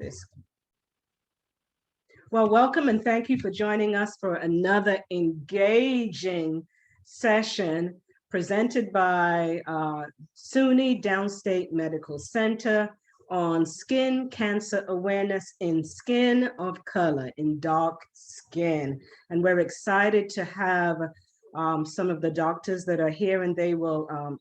this. Well, welcome and thank you for joining us for another engaging session presented by SUNY Downstate Medical Center on skin cancer awareness in skin of color, in dark skin. And we're excited to have some of the doctors that are here, and they will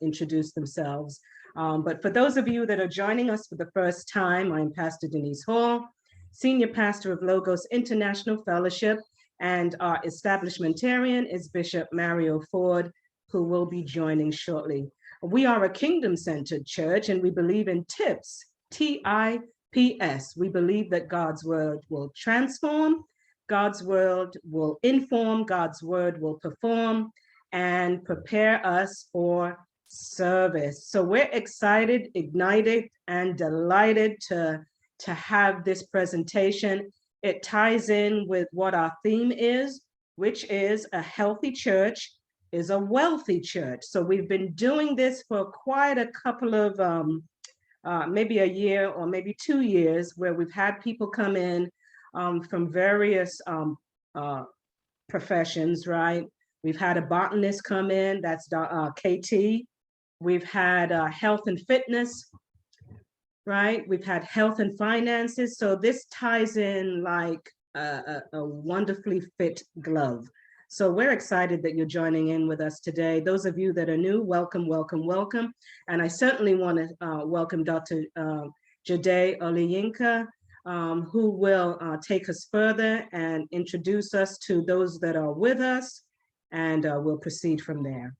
introduce themselves. But for those of you that are joining us for the first time, I'm Pastor Denise Hall, Senior Pastor of Logos International Fellowship, and our establishmentarian is Bishop Mario Ford, who will be joining shortly. We are a kingdom-centered church, and we believe in TIPS, T-I-P-S. We believe that God's word will transform, God's word will inform, God's word will perform, and prepare us for service. So we're excited, ignited, and delighted to have this presentation. It ties in with what our theme is, which is a healthy church is a wealthy church. So we've been doing this for quite a couple of, maybe a year or maybe 2 years, where we've had people come in from various professions, right? We've had a botanist come in, that's KT. We've had health and fitness, right? We've had health and finances. So this ties in like a wonderfully fit glove. So we're excited that you're joining in with us today. Those of you that are new, welcome, welcome, welcome. And I certainly want to welcome Dr. Jade Oliyinka, who will take us further and introduce us to those that are with us, and we'll proceed from there.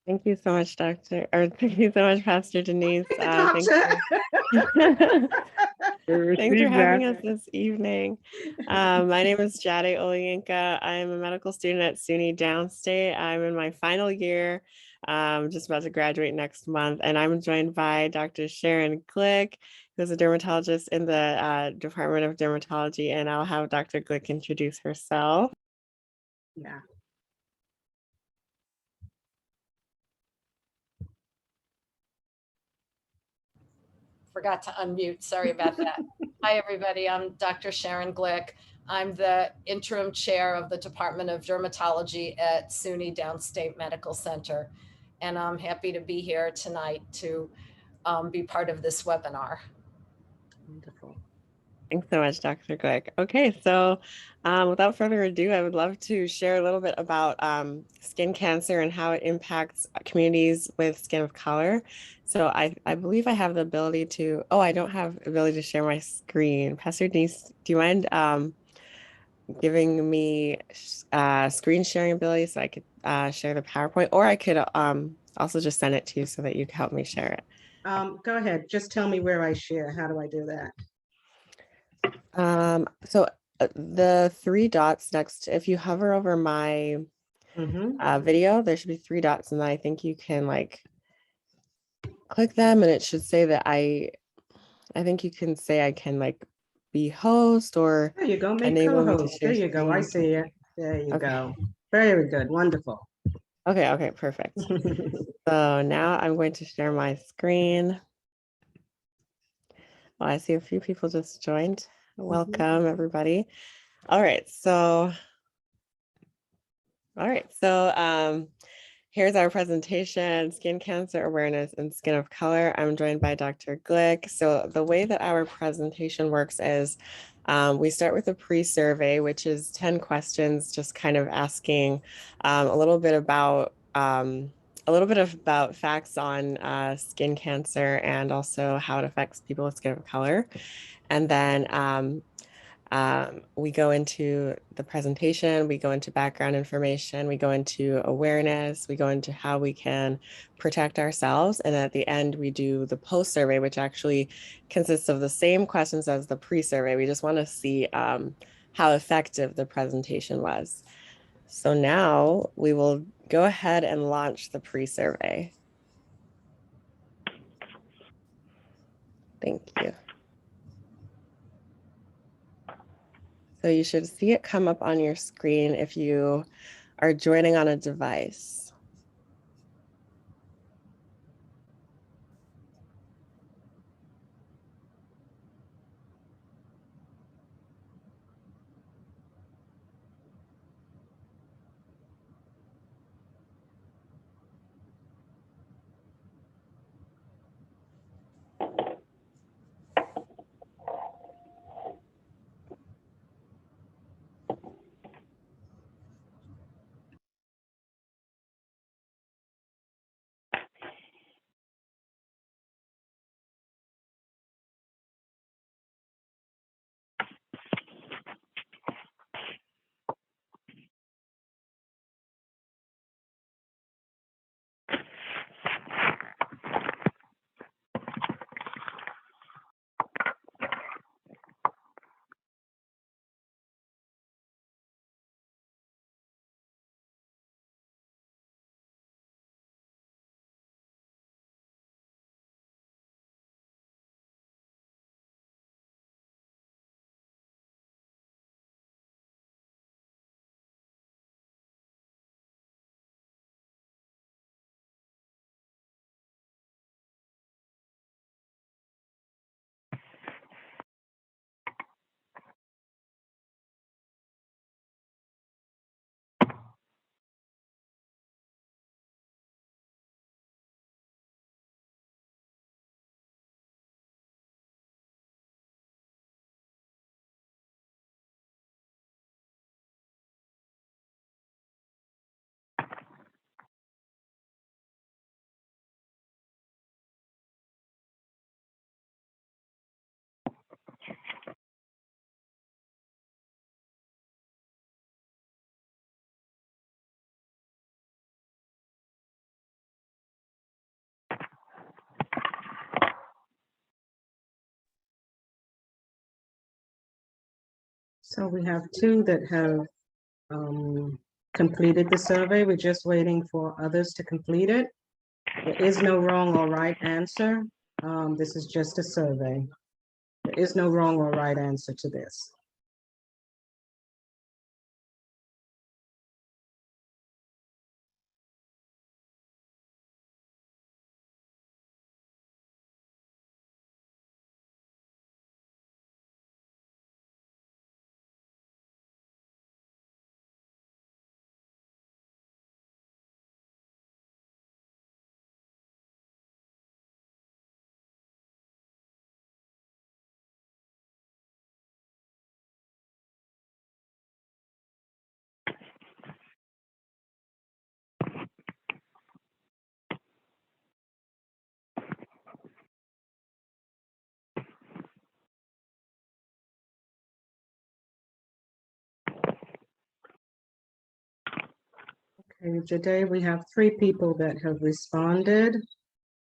Thank you so much, thank you so much, Pastor Denise. Thanks for having us this evening. My name is Jade Oliyinka. I'm a medical student at SUNY Downstate. I'm in my final year, just about to graduate next month, and I'm joined by Dr. Sharon Glick, who's a dermatologist in the Department of Dermatology, and I'll have Dr. Glick introduce herself. Yeah. Forgot to unmute. Sorry about that. Hi, everybody. I'm Dr. Sharon Glick. I'm the interim chair of the Department of Dermatology at SUNY Downstate Medical Center. And I'm happy to be here tonight to be part of this webinar. Wonderful. Thanks so much, Dr. Glick. Okay, so without further ado, I would love to share a little bit about skin cancer and how it impacts communities with skin of color. So I believe I have the ability to, I don't have the ability to share my screen. Pastor Denise, do you mind giving me screen sharing ability so I could share the PowerPoint, or I could also just send it to you so that you can help me share it? Go ahead, just tell me where I share. How do I do that? So the 3 dots next, if you hover over my video, there should be 3 dots, and then I think you can like click them, and it should say that I think you can say I can like be host, or there you go, make co-host. There you go, I see it. There you go. Very good, wonderful. Okay, perfect. So now I'm going to share my screen. Well, I see a few people just joined. Welcome, everybody. All right, so here's our presentation, Skin Cancer Awareness and Skin of Color. I'm joined by Dr. Glick. So the way that our presentation works is we start with a pre-survey, which is 10 questions, just kind of asking a little bit about facts on skin cancer and also how it affects people with skin of color. And then we go into the presentation, we go into background information, we go into awareness, we go into how we can protect ourselves. And at the end, we do the post-survey, which actually consists of the same questions as the pre-survey. We just want to see how effective the presentation was. So now we will go ahead and launch the pre-survey. Thank you. So you should see it come up on your screen if you are joining on a device. So we have two that have completed the survey. We're just waiting for others to complete it. There is no wrong or right answer. This is just a survey. There is no wrong or right answer to this. Okay, today we have 3 people that have responded.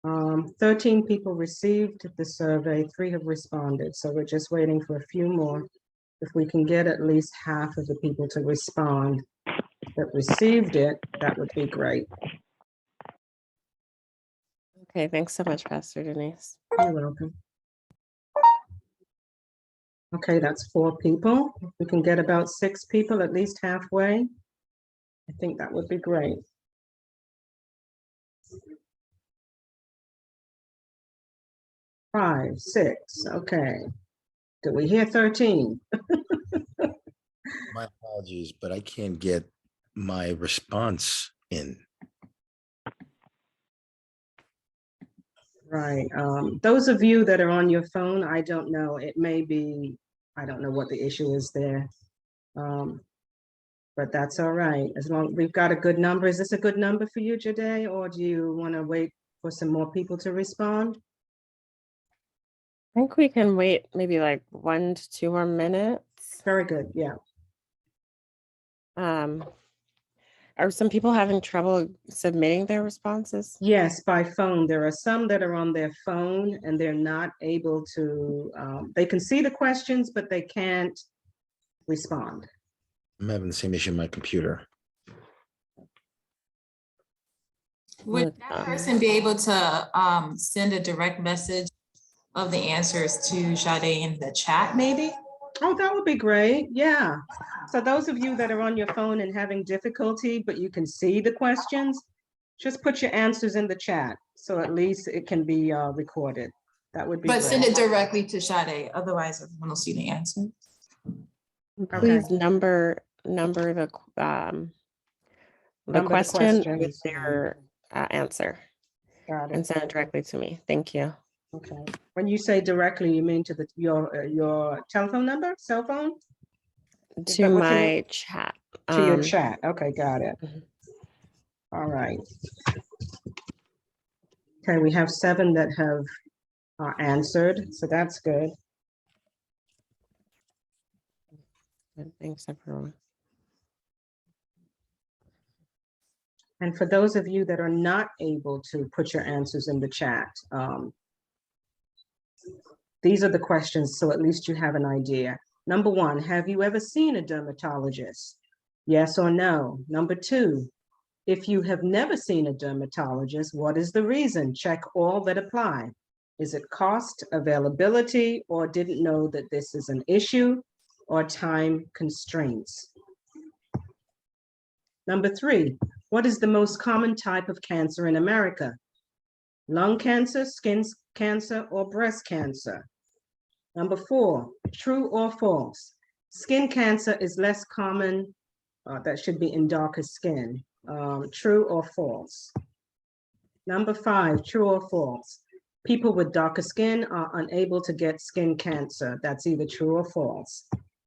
13 people received the survey, 3 have responded. So we're just waiting for a few more. If we can get at least half of the people to respond that received it, that would be great. Okay, thanks so much, Pastor Denise. You're welcome. Okay, that's 4 people. If we can get about 6 people, at least halfway, I think that would be great. 5, 6, okay. Did we hear 13? My apologies, but I can't get my response in. Right. Those of you that are on your phone, I don't know. It may be, I don't know what the issue is there. But that's all right. As long we've got a good number. Is this a good number for you, Jade, or do you want to wait for some more people to respond? I think we can wait maybe like 1 to 2 more minutes. Very good. Yeah. Are some people having trouble submitting their responses? Yes, by phone. There are some that are on their phone and they're not able to, they can see the questions, but they can't respond. I'm having the same issue on my computer. Would that person be able to send a direct message of the answers to Sade in the chat, maybe? Oh, that would be great. Yeah. So those of you that are on your phone and having difficulty, but you can see the questions, just put your answers in the chat. So at least it can be recorded. That would be But great. send it directly to Sade, otherwise everyone will see the answer. Please number the question with their answer. Got it. And send it directly to me. Thank you. Okay. When you say directly, you mean to your telephone number, cell phone? To my chat. To your chat. Okay, got it. Mhm. All right. Okay, we have 7 that have answered, so that's good. Thanks, everyone. And for those of you that are not able to put your answers in the chat, these are the questions, so at least you have an idea. Number 1, have you ever seen a dermatologist? Yes or no? Number 2, if you have never seen a dermatologist, what is the reason? Check all that apply. Is it cost, availability, or didn't know that this is an issue, or time constraints? Number 3, what is the most common type of cancer in America? Lung cancer, skin cancer, or breast cancer? Number 4, true or false? Skin cancer is less common, that should be in darker skin. True or false? Number 5, true or false? People with darker skin are unable to get skin cancer. That's either true or false.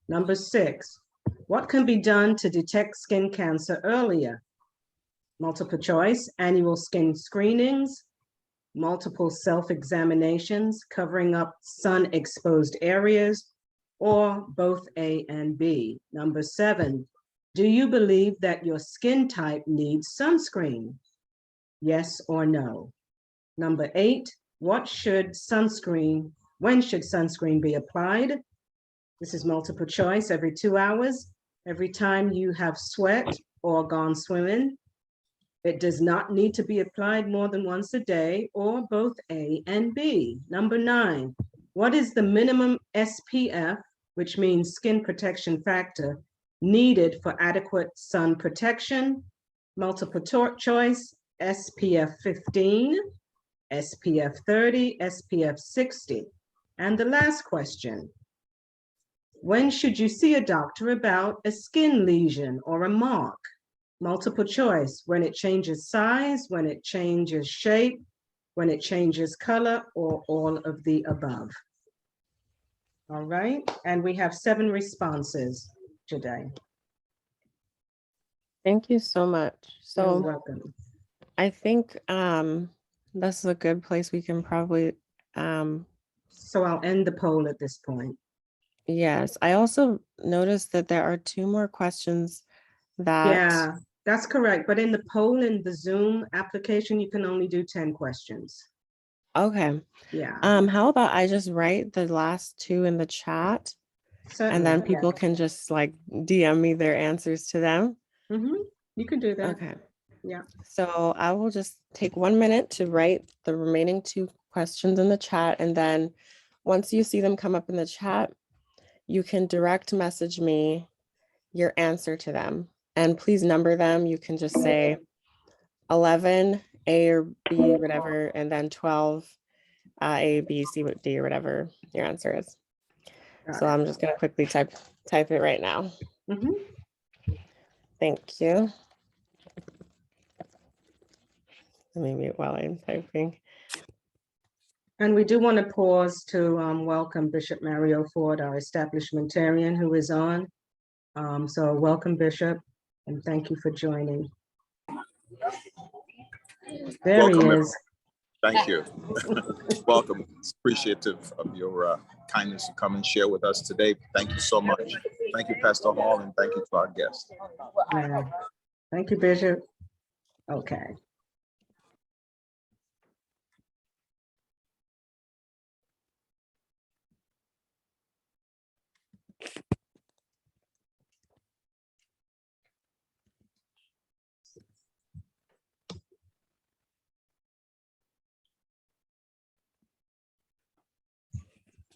Number 6, what can be done to detect skin cancer earlier? Multiple choice, annual skin screenings, multiple self-examinations, covering up sun-exposed areas, or both A and B. Number 7, do you believe that your skin type needs sunscreen? Yes or no? Number 8, when should sunscreen be applied? This is multiple choice every 2 hours, every time you have sweat or gone swimming. It does not need to be applied more than once a day, or both A and B. Number 9, what is the minimum SPF, which means skin protection factor, needed for adequate sun protection? Multiple choice, SPF 15, SPF 30, SPF 60. And the last question, when should you see a doctor about a skin lesion or a mark? Multiple choice, when it changes size, when it changes shape, when it changes color, or all of the above. All right, and we have 7 responses today. Thank you so much. You're So welcome. I think this is a good place we can probably, So I'll end the poll at this point. yes. I also noticed that there are 2 more questions that, Yeah, that's correct. But in the poll in the Zoom application, you can only do 10 questions. okay. Yeah. How about I just write the last 2 in the chat and then Certainly. people can just like DM me their answers to them? You can do that. Okay. Yeah. So I will just take 1 minute to write the remaining 2 questions in the chat. And then once you see them come up in the chat, you can direct message me your answer to them. And please number them. You can just say 11, A or B, whatever, and then 12, A, B, C, D, or whatever your answer is. So I'm just going to quickly type it right now. Thank you. Let me mute while I'm typing. And we do want to pause to welcome Bishop Mario Ford, our establishmentarian who is on. So welcome, Bishop, and thank you for joining. There Welcome, he everyone. is. Thank you. Welcome. It's appreciative of your kindness to come and share with us today. Thank you so much. Thank you, Pastor Hall, and thank you to our guests. Yeah. Thank you, Bishop. Okay.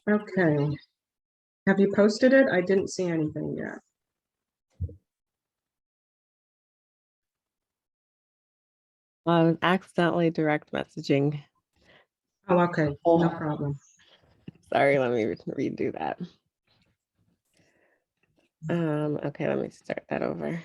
Okay. Have you posted it? I didn't see anything yet. Accidentally direct messaging. Oh, okay. No problem. Sorry, let me redo that. Okay, let me start that over.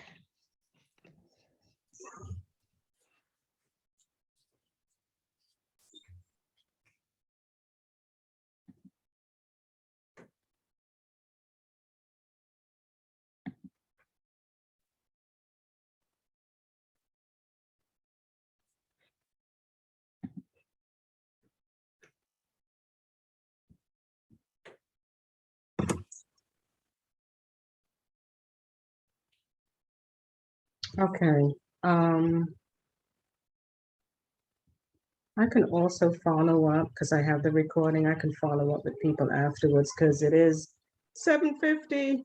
Okay. I can also follow up because I have the recording. I can follow up with people afterwards because it is 7:50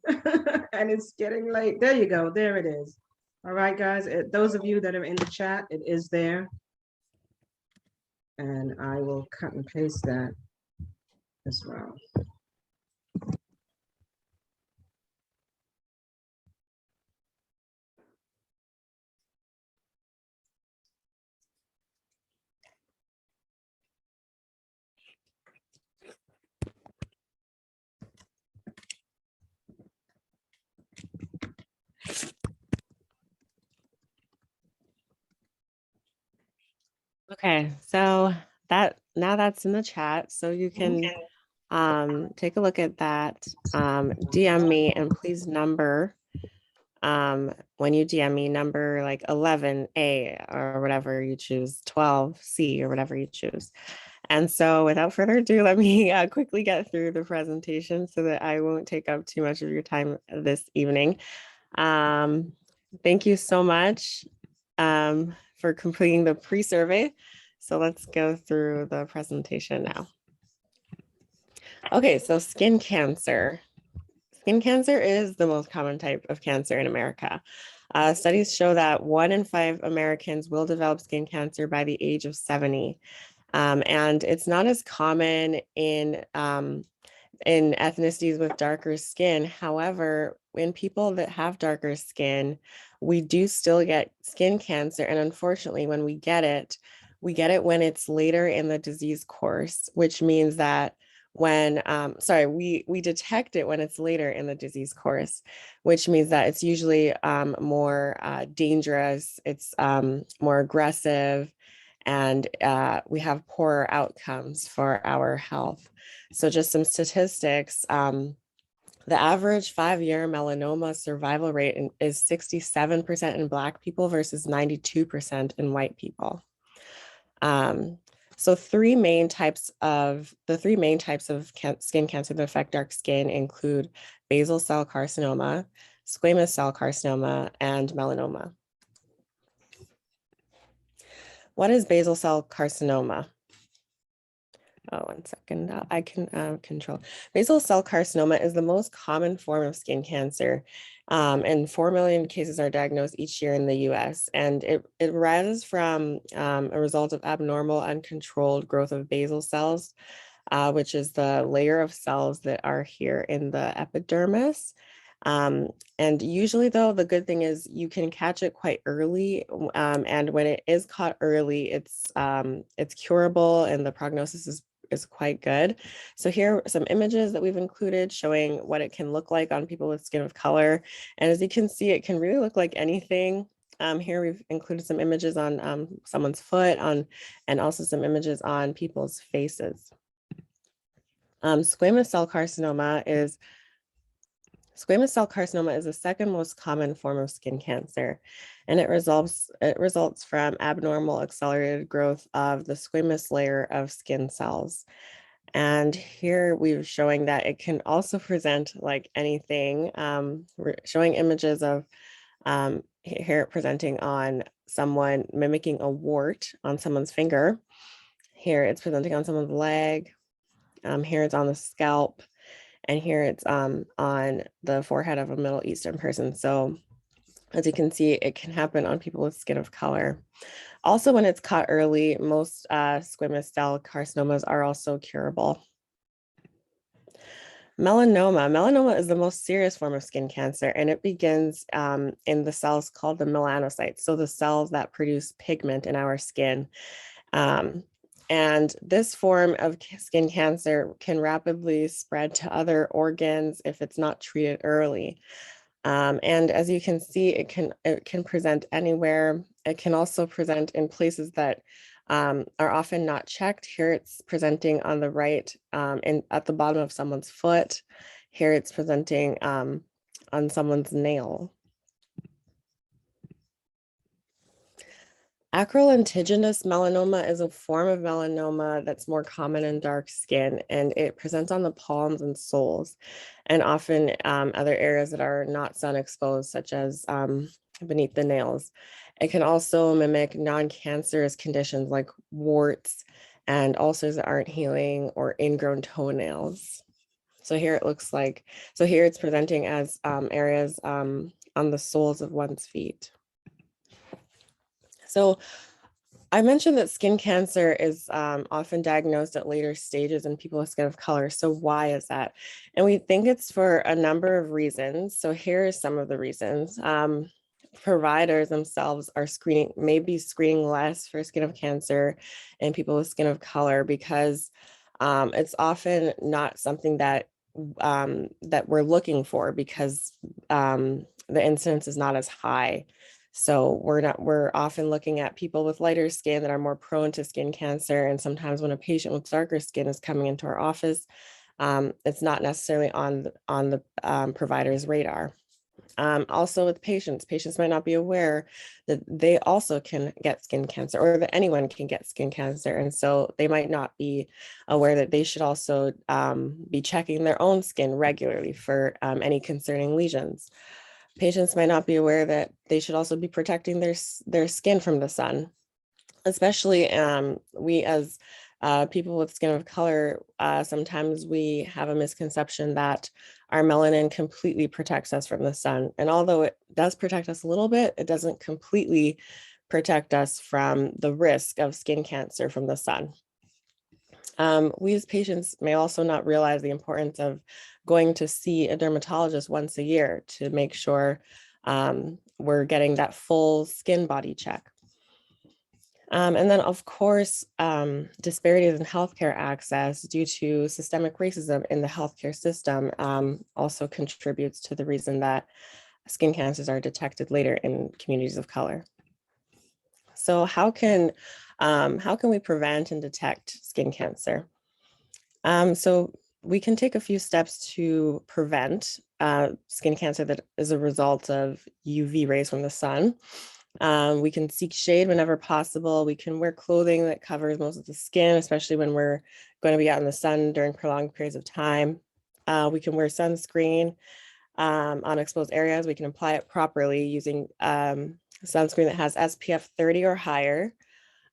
and it's getting late. There you go. There it is. All right, guys. Those of you that are in the chat, it is there. And I will cut and paste that as well. Okay, so now that's in the chat, so you can take a look at that. DM me and please number when you DM me, number like 11A or whatever you choose, 12C or whatever you choose. And so without further ado, let me quickly get through the presentation so that I won't take up too much of your time this evening. Thank you so much for completing the pre-survey. So let's go through the presentation now. Okay, so skin cancer. Skin cancer is the most common type of cancer in America. Studies show that 1 in 5 Americans will develop skin cancer by the age of 70. And it's not as common in ethnicities with darker skin. However, in people that have darker skin, we do still get skin cancer. And unfortunately, when we get it when it's later in the disease course, which means that when, we detect it when it's later in the disease course, which means that it's usually more dangerous, it's more aggressive, and we have poorer outcomes for our health. So just some statistics, the average 5-year melanoma survival rate is 67% in Black people versus 92% in white people. So the three main types of skin cancer that affect dark skin include basal cell carcinoma, squamous cell carcinoma, and melanoma. What is basal cell carcinoma? Oh, 1 second. I can control. Basal cell carcinoma is the most common form of skin cancer, and 4 million cases are diagnosed each year in the US. And it arises from a result of abnormal, uncontrolled growth of basal cells, which is the layer of cells that are here in the epidermis. And usually, though, the good thing is you can catch it quite early. And when it is caught early, it's curable and the prognosis is quite good. So here are some images that we've included showing what it can look like on people with skin of color. And as you can see, it can really look like anything. Here we've included some images on someone's foot and also some images on people's faces. Squamous cell carcinoma is the second most common form of skin cancer, and it results from abnormal accelerated growth of the squamous layer of skin cells. And here we're showing that it can also present like anything. We're showing images of here presenting on someone mimicking a wart on someone's finger. Here it's presenting on someone's leg. Here it's on the scalp. And here it's on the forehead of a Middle Eastern person. So as you can see, it can happen on people with skin of color. Also, when it's caught early, most squamous cell carcinomas are also curable. Melanoma is the most serious form of skin cancer, and it begins in the cells called the melanocytes, so the cells that produce pigment in our skin. And this form of skin cancer can rapidly spread to other organs if it's not treated early. And as you can see, it can present anywhere. It can also present in places that are often not checked. Here it's presenting on the right and at the bottom of someone's foot. Here it's presenting on someone's nail. Acrolentigenous melanoma is a form of melanoma that's more common in dark skin, and it presents on the palms and soles, and often other areas that are not sun exposed, such as beneath the nails. It can also mimic non-cancerous conditions like warts and ulcers that aren't healing or ingrown toenails. So here it looks like, so here it's presenting as areas on the soles of one's feet. So I mentioned that skin cancer is often diagnosed at later stages in people with skin of color. So why is that? And we think it's for a number of reasons. So here are some of the reasons. Providers themselves are maybe screening less for skin of cancer in people with skin of color because it's often not something that we're looking for because the incidence is not as high. So we're often looking at people with lighter skin that are more prone to skin cancer. And sometimes when a patient with darker skin is coming into our office, it's not necessarily on the provider's radar. Also with patients might not be aware that they also can get skin cancer or that anyone can get skin cancer. And so they might not be aware that they should also be checking their own skin regularly for any concerning lesions. Patients might not be aware that they should also be protecting their skin from the sun, especially we as people with skin of color, sometimes we have a misconception that our melanin completely protects us from the sun. And although it does protect us a little bit, it doesn't completely protect us from the risk of skin cancer from the sun. We as patients may also not realize the importance of going to see a dermatologist once a year to make sure we're getting that full skin body check. And then, of course, disparities in healthcare access due to systemic racism in the healthcare system also contributes to the reason that skin cancers are detected later in communities of color. So how can we prevent and detect skin cancer? So we can take a few steps to prevent skin cancer that is a result of UV rays from the sun. We can seek shade whenever possible. We can wear clothing that covers most of the skin, especially when we're going to be out in the sun during prolonged periods of time. We can wear sunscreen on exposed areas. We can apply it properly using sunscreen that has SPF 30 or higher,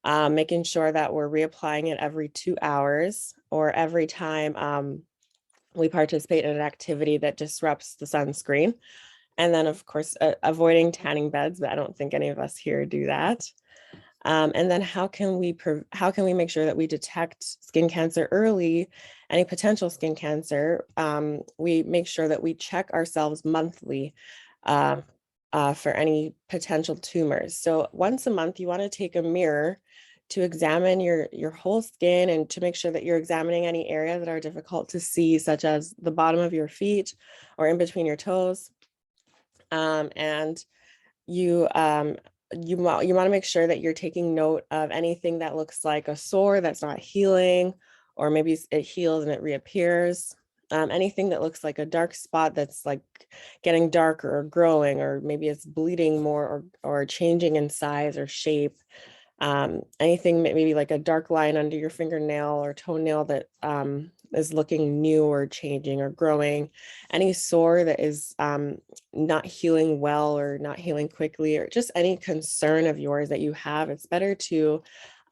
making sure that we're reapplying it every 2 hours or every time we participate in an activity that disrupts the sunscreen. And then, of course, avoiding tanning beds, but I don't think any of us here do that. And then how can we make sure that we detect skin cancer early, any potential skin cancer? We make sure that we check ourselves monthly for any potential tumors. So once a month, you want to take a mirror to examine your whole skin and to make sure that you're examining any areas that are difficult to see, such as the bottom of your feet or in between your toes. And you want to make sure that you're taking note of anything that looks like a sore that's not healing, or maybe it heals and it reappears. Anything that looks like a dark spot that's like getting darker or growing, or maybe it's bleeding more or changing in size or shape. Anything maybe like a dark line under your fingernail or toenail that is looking new or changing or growing. Any sore that is not healing well or not healing quickly, or just any concern of yours that you have, it's better to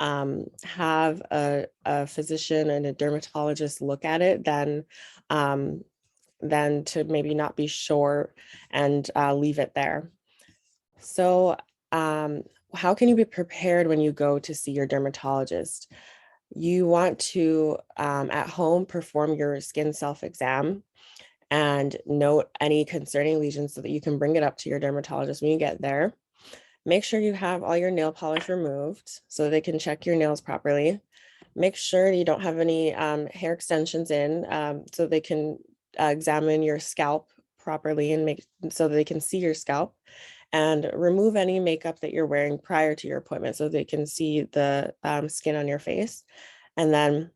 have a physician and a dermatologist look at it than to maybe not be sure and leave it there. So how can you be prepared when you go to see your dermatologist? You want to, at home, perform your skin self-exam and note any concerning lesions so that you can bring it up to your dermatologist when you get there. Make sure you have all your nail polish removed so they can check your nails properly. Make sure you don't have any hair extensions in so they can examine your scalp properly and make so they can see your scalp. And remove any makeup that you're wearing prior to your appointment so they can see the skin on your face. And then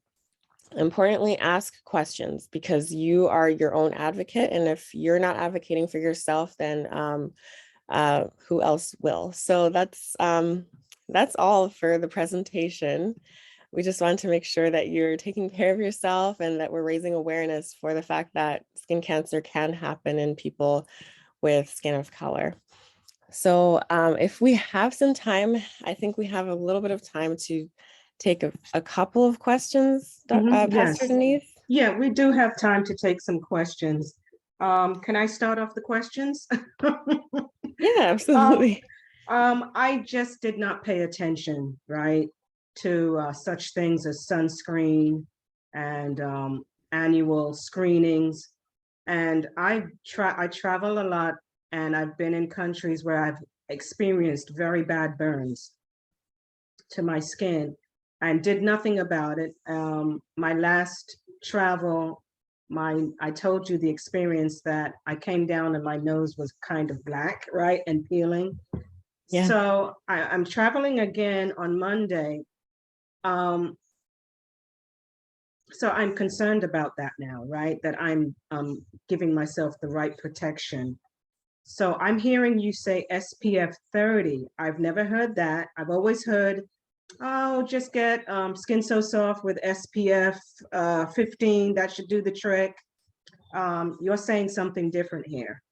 importantly, ask questions, because you are your own advocate. And if you're not advocating for yourself, then who else will? So that's all for the presentation. We just want to make sure that you're taking care of yourself and that we're raising awareness for the fact that skin cancer can happen in people with skin of color. So if we have some time, I think we have a little bit of time to take a couple of questions, Yes. Pastor Denise. Yeah, we do have time to take some questions. Can I start off the questions? Yeah, absolutely. I just did not pay attention, right, to such things as sunscreen and annual screenings. And I travel a lot, and I've been in countries where I've experienced very bad burns to my skin and did nothing about it. My last travel, I told you the experience that I came down and my nose was kind of black, right, and peeling. Yeah. So I'm traveling again on Monday. So I'm concerned about that now, right, that I'm giving myself the right protection. So I'm hearing you say SPF 30. I've never heard that. I've always heard, oh, just get Skin So Soft with SPF 15. That should do the trick. You're saying something different here.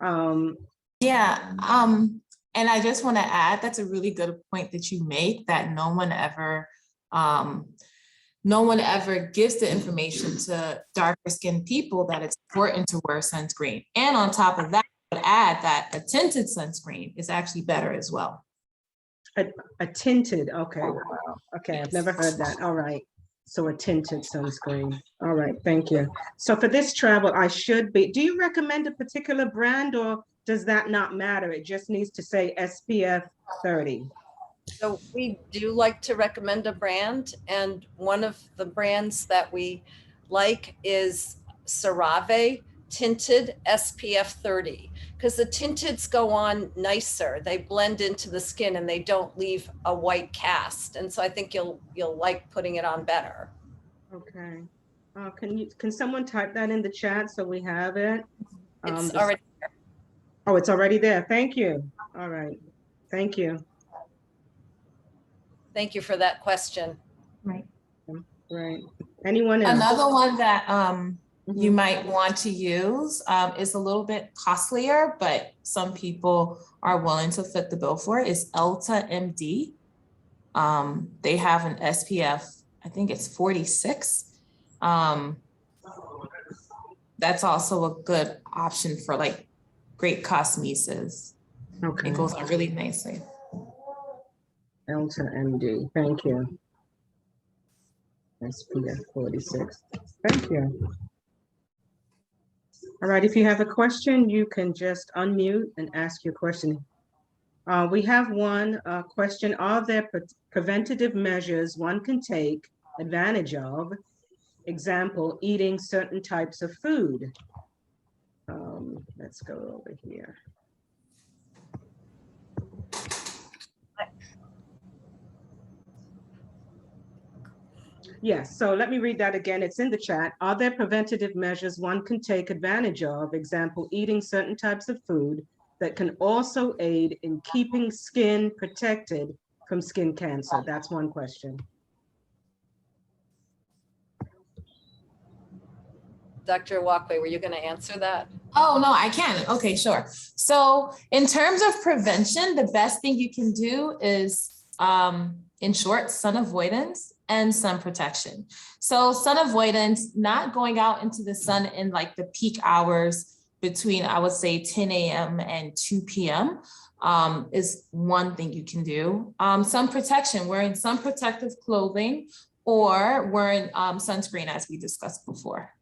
Yeah, and I just want to add, that's a really good point that you make, that no one ever no one ever gives the information to darker skinned people that it's important to wear sunscreen. And on top of that, I would add that a tinted sunscreen is actually better as well. A tinted, okay, wow. Okay, I've never heard that. All right. So a tinted sunscreen. All right, thank you. So for this travel, I should be, do you recommend a particular brand or does that not matter? It just needs to say SPF 30. So we do like to recommend a brand, and one of the brands that we like is CeraVe Tinted SPF 30, because the tinteds go on nicer. They blend into the skin and they don't leave a white cast. And so I think you'll like putting it on better. Okay. Can someone type that in the chat so we have it? It's already there. Oh, it's already there. Thank you. All right. Thank you. Thank you for that question. Right. Right. Anyone else? Another one that you might want to use is a little bit costlier, but some people are willing to fit the bill for it, is Elta MD. They have an SPF, I think it's 46. That's also a good option for like great cosmesis. Okay. It goes on really nicely. Elta MD. Thank you. SPF 46. Thank you. All right, if you have a question, you can just unmute and ask your question. We have one question. Are there preventative measures one can take advantage of? Example, eating certain types of food. Let's go over here. Yes, so let me read that again. It's in the chat. Are there preventative measures one can take advantage of? Example, eating certain types of food that can also aid in keeping skin protected from skin cancer? That's one question. Dr. Walkway, were you going to answer that? Oh, no, I can. Okay, sure. So in terms of prevention, the best thing you can do is, in short, sun avoidance and sun protection. So sun avoidance, not going out into the sun in like the peak hours between, I would say 10 a.m. and 2 p.m. Is one thing you can do. Sun protection, wearing sun protective clothing or wearing sunscreen as we discussed before.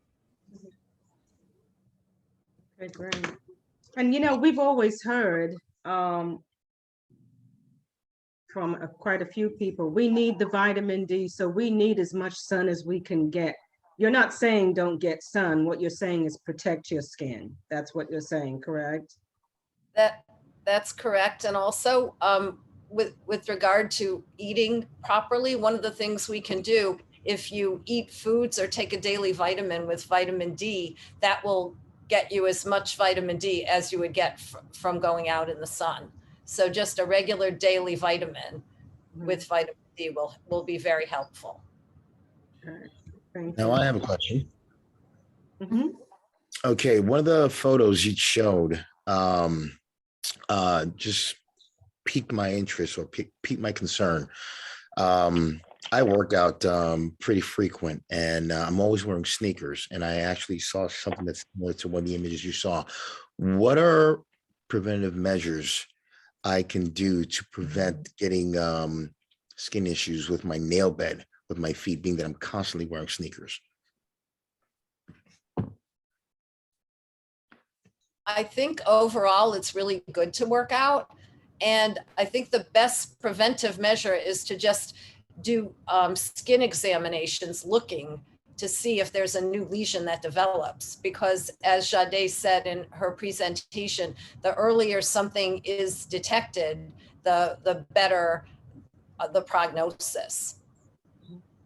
Okay, great. And you know, we've always heard from quite a few people, we need the vitamin D, so we need as much sun as we can get. You're not saying don't get sun. What you're saying is protect your skin. That's what you're saying, correct? That's correct. And also with regard to eating properly, one of the things we can do, if you eat foods or take a daily vitamin with vitamin D, that will get you as much vitamin D as you would get from going out in the sun. So just a regular daily vitamin with vitamin D will be very helpful. Now I have a question. Mm-hmm. Okay, one of the photos you showed just piqued my interest or piqued my concern. I work out pretty frequent and I'm always wearing sneakers, and I actually saw something that's similar to one of the images you saw. What are preventative measures I can do to prevent getting skin issues with my nail bed, with my feet, being that I'm constantly wearing sneakers? I think overall it's really good to work out. And I think the best preventive measure is to just do skin examinations looking to see if there's a new lesion that develops. Because as Jade said in her presentation, the earlier something is detected, the better the prognosis.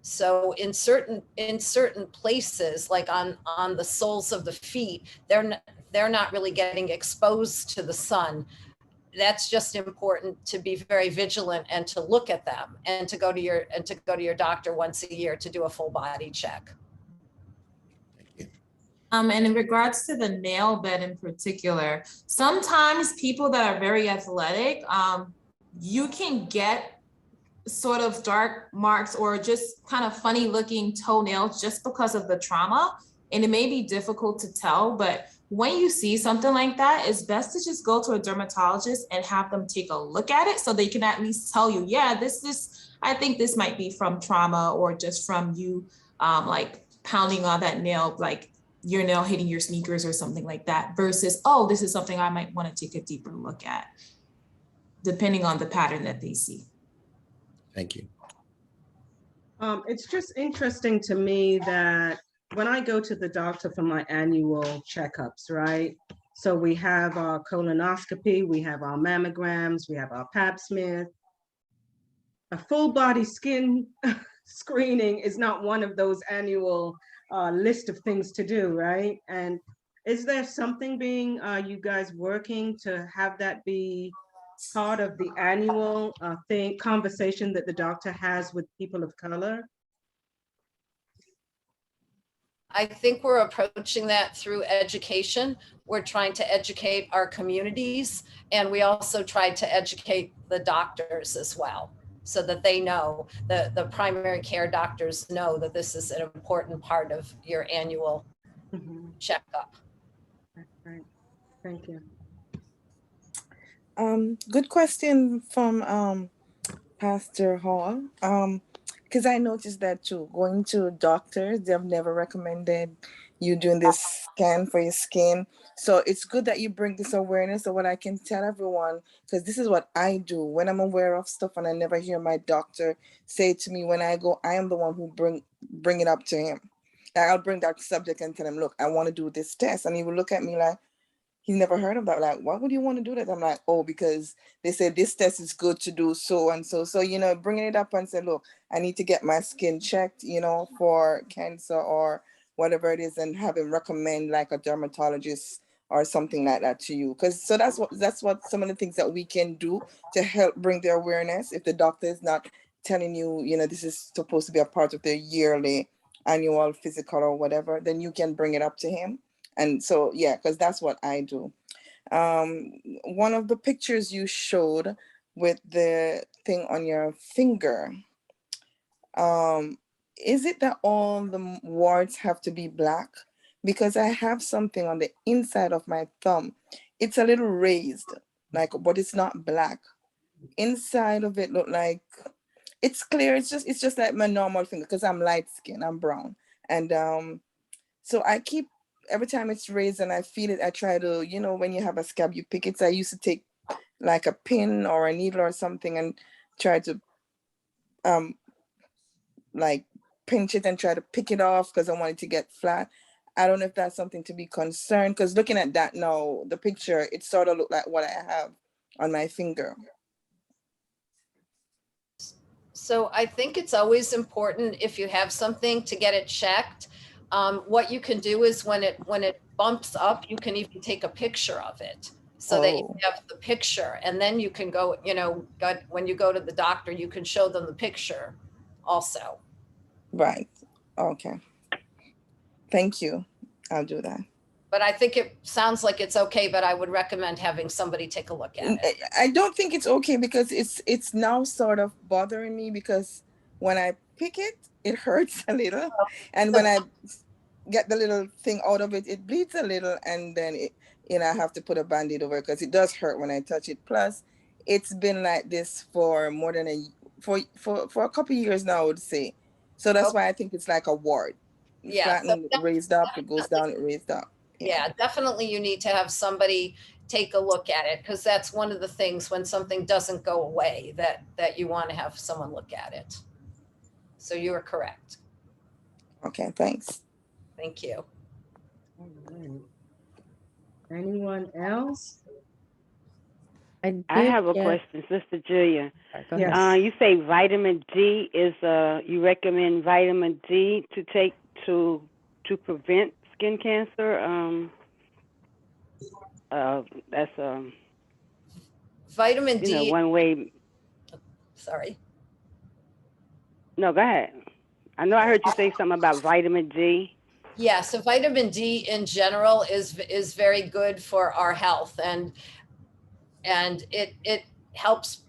So in certain places, like on the soles of the feet, they're not really getting exposed to the sun. That's just important to be very vigilant and to look at them and to go to your doctor once a year to do a full body check. And in regards to the nail bed in particular, sometimes people that are very athletic, you can get sort of dark marks or just kind of funny looking toenails just because of the trauma. And it may be difficult to tell, but when you see something like that, it's best to just go to a dermatologist and have them take a look at it so they can at least tell you, yeah, I think this might be from trauma or just from you like pounding on that nail, like your nail hitting your sneakers or something like that, versus, oh, this is something I might want to take a deeper look at, depending on the pattern that they see. Thank you. It's just interesting to me that when I go to the doctor for my annual checkups, right? So we have our colonoscopy, we have our mammograms, we have our pap smear. A full body skin screening is not one of those annual list of things to do, right? And is there something being, you guys working to have that be part of the annual conversation that the doctor has with people of color? I think we're approaching that through education. We're trying to educate our communities, and we also try to educate the doctors as well, so that they know, the primary care doctors know that this is an important part of your annual checkup. Right. Thank you. Good question from Pastor Hall. Because I noticed that too. Going to doctors, they've never recommended you doing this scan for your skin. So it's good that you bring this awareness of what I can tell everyone, because this is what I do when I'm aware of stuff and I never hear my doctor say to me when I go, I am the one who bring it up to him. I'll bring that subject and tell him, look, I want to do this test. And he will look at me like, he's never heard of that. Like, why would you want to do that? I'm like, oh, because they said this test is good to do so and so. So, bringing it up and say, look, I need to get my skin checked, for cancer or whatever it is, and have him recommend like a dermatologist or something like that to you. So that's what some of the things that we can do to help bring the awareness. If the doctor is not telling you, this is supposed to be a part of their yearly annual physical or whatever, then you can bring it up to him. And so, yeah, because that's what I do. One of the pictures you showed with the thing on your finger, is it that all the warts have to be black? Because I have something on the inside of my thumb. It's a little raised, but it's not black. Inside of it look like it's clear. It's just like my normal finger, because I'm light skinned, I'm brown. And so I keep, every time it's raised and I feel it, I try to, when you have a scab, you pick it. So I used to take like a pin or a needle or something and try to like pinch it and try to pick it off because I want it to get flat. I don't know if that's something to be concerned, because looking at that now, the picture, it sort of looked like what I have on my finger. So I think it's always important, if you have something, to get it checked. What you can do is when it bumps up, you can even take a picture of it so that you have the picture, and then you can go, when you go to the doctor, you can show them the picture also. Right. Okay. Thank you. I'll do that. But I think it sounds like it's okay, but I would recommend having somebody take a look at it. I don't think it's okay, because it's now sort of bothering me, because when I pick it, it hurts a little. And when I get the little thing out of it, it bleeds a little. And then I have to put a Band-Aid over it, because it does hurt when I touch it. Plus, it's been like this for more than for a couple of years now, I would say. So that's why I think it's like a wart. Yeah. Flattened, raised up, it goes down, it raised up. Yeah, definitely you need to have somebody take a look at it, because that's one of the things when something doesn't go away that you want to have someone look at it. So you are correct. Okay, thanks. Thank you. All right. Anyone else? I have a question, Sister Julia. Go Yes. ahead. You say vitamin D is you recommend vitamin D to take to prevent skin cancer. That's Vitamin D. One way. Sorry. No, go ahead. I know I heard you say something about vitamin D. Yeah, so vitamin D in general is very good for our health, and it helps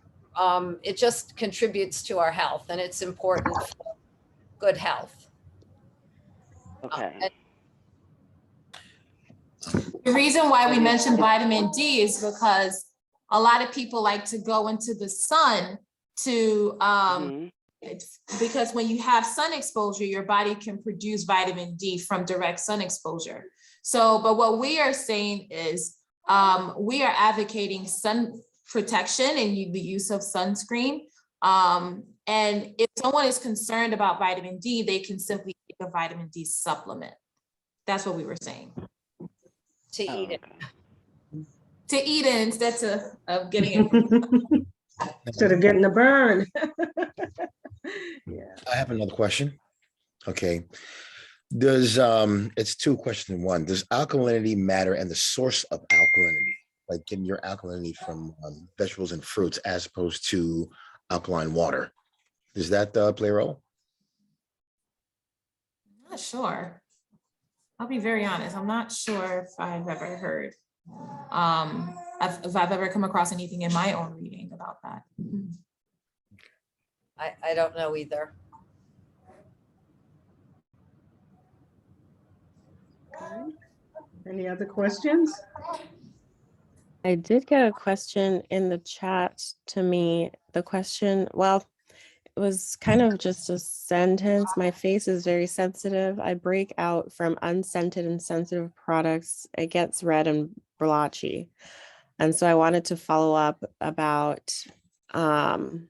it just contributes to our health, and it's important for good health. Okay. And The reason why we mentioned vitamin D is because a lot of people like to go into the sun to, Mhm. because when you have sun exposure, your body can produce vitamin D from direct sun exposure. So, but what we are saying is, we are advocating sun protection and the use of sunscreen. And if someone is concerned about vitamin D, they can simply take a vitamin D supplement. That's what we were saying. to Oh, eat it. okay. To eat it instead of getting it. Instead of getting a burn. Yeah. I have another question. Okay. Does it's two questions in one. Does alkalinity matter and the source of alkalinity? Like getting your alkalinity from vegetables and fruits as opposed to alkaline water. Does that play a role? I'm not sure. I'll be very honest. I'm not sure if I've ever heard, if I've ever come across anything in my own reading about that. I don't know either. Okay. Any other questions? I did get a question in the chat to me. The question, well, it was kind of just a sentence. My face is very sensitive. I break out from unscented and sensitive products. It gets red and blotchy. And so I wanted to follow up about the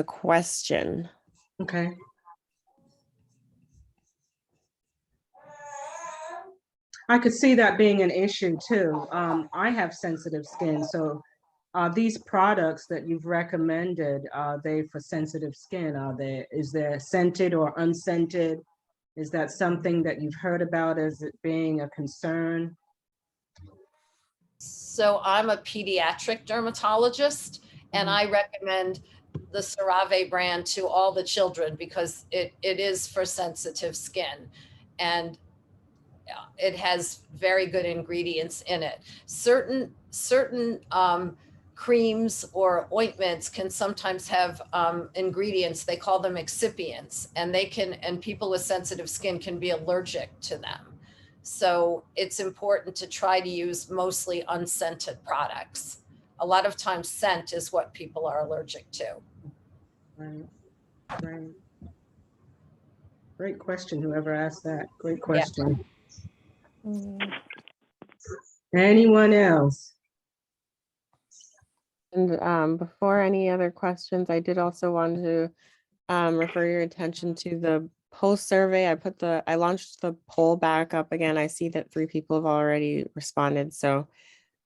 question. Okay. I could see that being an issue too. I have sensitive skin, so these products that you've recommended, are they for sensitive skin? Is there scented or unscented? Is that something that you've heard about as it being a concern? So I'm a pediatric dermatologist, and I recommend the CeraVe brand to all the children because it is for sensitive skin, and it has very good ingredients in it. Certain creams or ointments can sometimes have ingredients, they call them excipients, and people with sensitive skin can be allergic to them. So it's important to try to use mostly unscented products. A lot of times scent is what people are allergic to. Right, right. Great question, whoever asked that. Great question. Anyone else? And before any other questions, I did also want to refer your attention to the post survey. I launched the poll back up again. I see that 3 people have already responded. So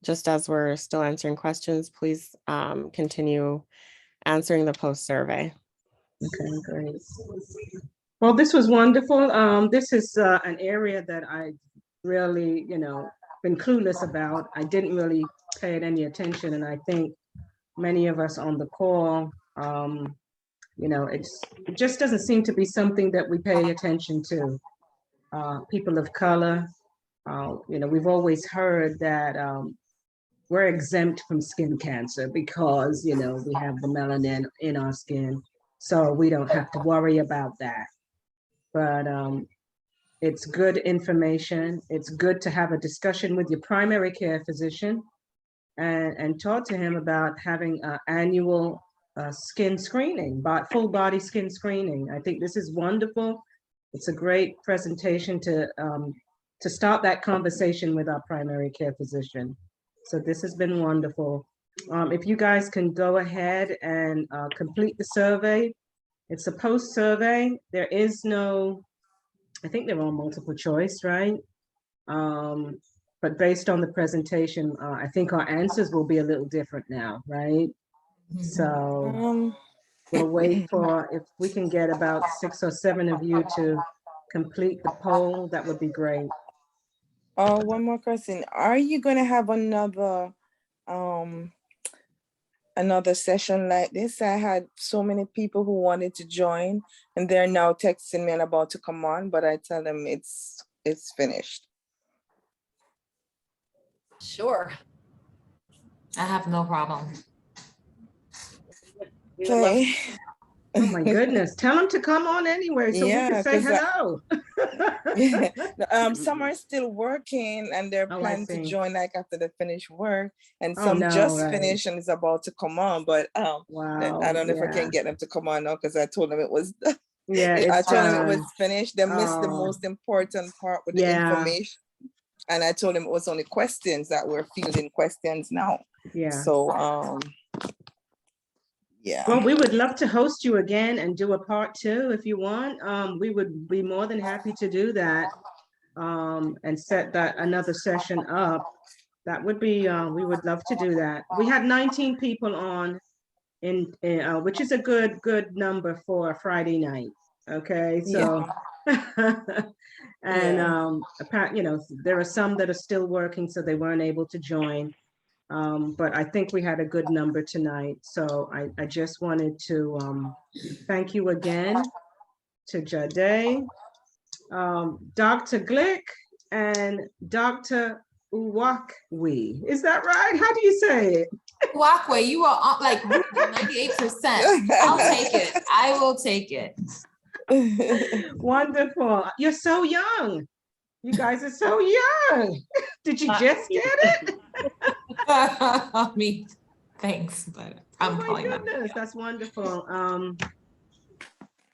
just as we're still answering questions, please continue answering the post survey. Okay, great. Well, this was wonderful. This is an area that I really, been clueless about. I didn't really pay it any attention, and I think many of us on the call, it just doesn't seem to be something that we pay attention to. People of color, we've always heard that we're exempt from skin cancer because, we have the melanin in our skin, so we don't have to worry about that. But it's good information. It's good to have a discussion with your primary care physician and talk to him about having an annual skin screening, full body skin screening. I think this is wonderful. It's a great presentation to start that conversation with our primary care physician. So this has been wonderful. If you guys can go ahead and complete the survey. It's a post survey. There is no, I think they're all multiple choice, right? But based on the presentation, I think our answers will be a little different now, right? So we'll wait for, if we can get about 6 or 7 of you to complete the poll, that would be great. One more question. Are you going to have another session like this? I had so many people who wanted to join, and they're now texting me and about to come on, but I tell them it's finished. Sure. I have no problem. We would love Okay. Oh my goodness. Tell them to come on anyway so we Yeah, can say 'cause hello. Some are still working and they're Oh, I planning to see. join like after they finish work, and Oh, some no, just right. finished and is about to come on. But Wow. I don't know if I Yeah. can get them to come on now because I told them it was. Yeah, I it's told them it done. was finished. They missed the Oh, most important part with the yeah. information, and I told them it was only questions that we're fielding questions now. Yeah. So yeah. Well, we would love to host you again and do a part 2 if you want. We would be more than happy to do that and set that another session up. That would be, we would love to do that. We had 19 people on which is a good number for a Friday night. Okay, so and apparently, there are some that are still working, so they weren't able to join. But I think we had a good number tonight. So I just wanted to thank you again to Jade, Dr. Glick, and Dr. Uwakwe. Is that right? How do you say it? Walkway, you are on like 98%. I'll take it. I will take it. Wonderful. You're so young. You guys are so young. Did you just get it? I mean, thanks, but I'm Oh my probably not. goodness, that's wonderful. Well,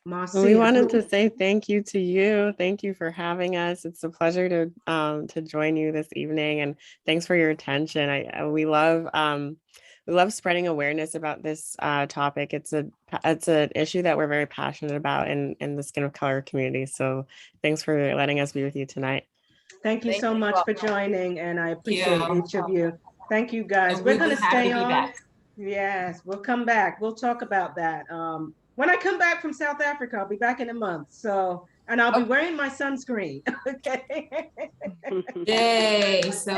we Marcia, wanted to say thank you to you. Thank you for having us. It's a pleasure to join you this evening, and thanks for your attention. We love spreading awareness about this topic. It's an issue that we're very passionate about in the skin of color community. So thanks for letting us be with you tonight. Thank you so much for joining, and I appreciate each of you. Thank you, guys. And We're we'd going be to happy stay to be on. back. Yes, we'll come back. We'll talk about that. When I come back from South Africa, I'll be back in a month. So, and I'll be wearing my sunscreen. Okay. Yay! So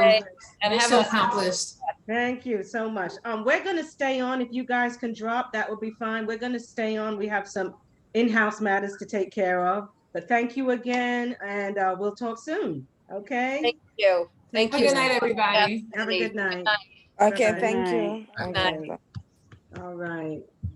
and mission accomplished. Thank you so much. We're going to stay on. If you guys can drop, that would be fine. We're going to stay on. We have some in-house matters to take care of. But thank you again, and we'll talk soon. Okay. Thank you. Thank Have a you. good night, everybody. Have a good night. Okay, Bye-bye. thank Good you. night. Okay, All right.